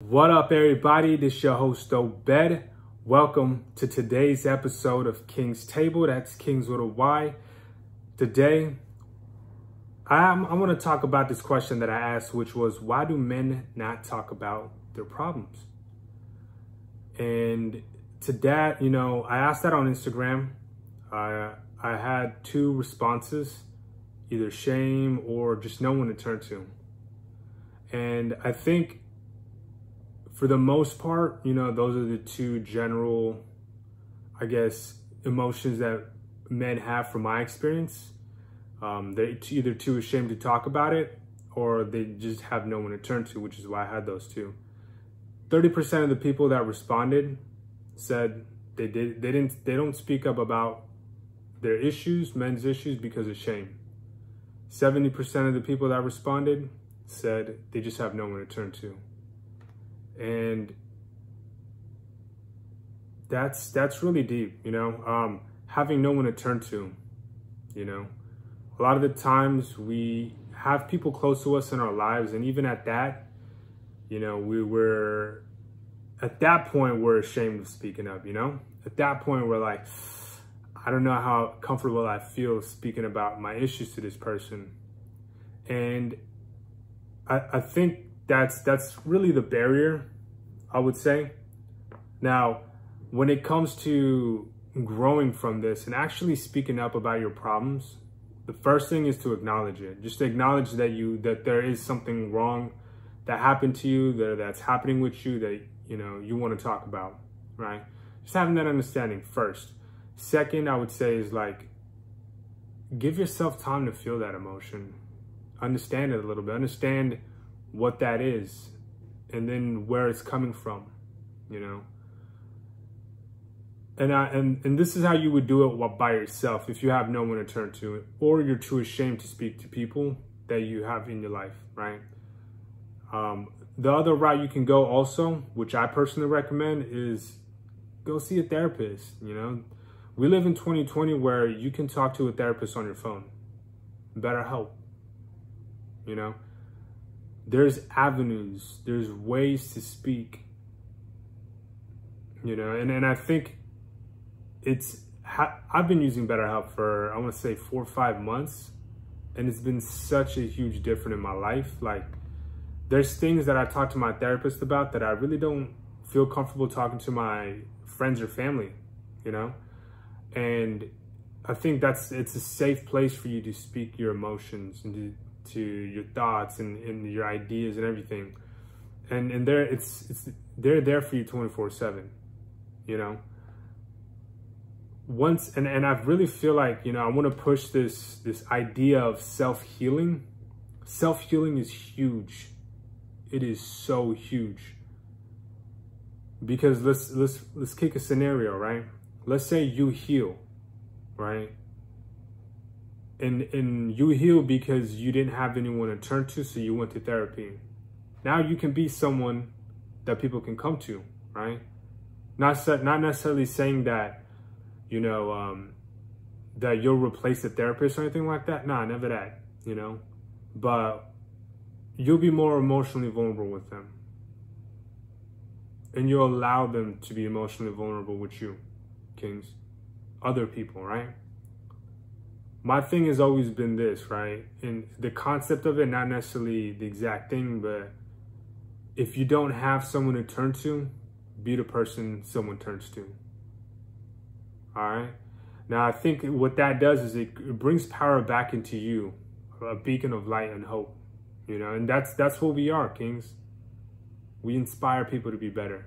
What up, everybody? This is your host, Obed. Welcome to today's episode of King's Table. That's Kings with a Y. Today, I want to talk about this question that I asked, which was, why do men not talk about their problems? And to that, I asked that on Instagram. I had two responses, either shame or just no one to turn to. And I think for the most part, those are the two general, emotions that men have from my experience. They're either too ashamed to talk about it or they just have no one to turn to, which is why I had those two. 30% of the people that responded said they don't speak up about their issues, men's issues, because of shame. 70% of the people that responded said they just have no one to turn to. And that's really deep, having no one to turn to, a lot of the times we have people close to us in our lives. And even at that, at that point, we're ashamed of speaking up, at that point, we're like, I don't know how comfortable I feel speaking about my issues to this person. And I think that's really the barrier, I would say. Now, when it comes to growing from this and actually speaking up about your problems, the first thing is to acknowledge it. Just acknowledge that there is something wrong that happened to you, that's happening with you, that you want to talk about, right? Just having that understanding first. Second, I would say is give yourself time to feel that emotion. Understand it a little bit. Understand what that is and then where it's coming from, And this is how you would do it by yourself if you have no one to turn to, or you're too ashamed to speak to people that you have in your life, right? The other route you can go also, which I personally recommend, is go see a therapist, We live in 2020 where you can talk to a therapist on your phone. BetterHelp, There's avenues, there's ways to speak, and I think I've been using BetterHelp for, I want to say 4 or 5 months, and it's been such a huge difference in my life. There's things that I talk to my therapist about that I really don't feel comfortable talking to my friends or family, and I think it's a safe place for you to speak your emotions and to your thoughts and your ideas and everything. And they're there for you 24/7, Once, and I really feel like, I want to push this idea of self-healing. Self-healing is huge. It is so huge. Because let's kick a scenario, right? Let's say you heal, right? And you heal because you didn't have anyone to turn to, so you went to therapy. Now you can be someone that people can come to, right? Not necessarily saying that, that you'll replace a therapist or anything like that. Nah, never that, But you'll be more emotionally vulnerable with them. And you'll allow them to be emotionally vulnerable with you, Kings. Other people, right? My thing has always been this, right? And the concept of it, not necessarily the exact thing, but if you don't have someone to turn to, be the person someone turns to. All right? Now, I think what that does is it brings power back into you, a beacon of light and hope, and that's what we are, Kings. We inspire people to be better,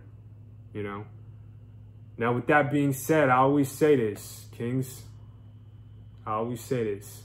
Now, with that being said, I always say this, Kings. I always say this.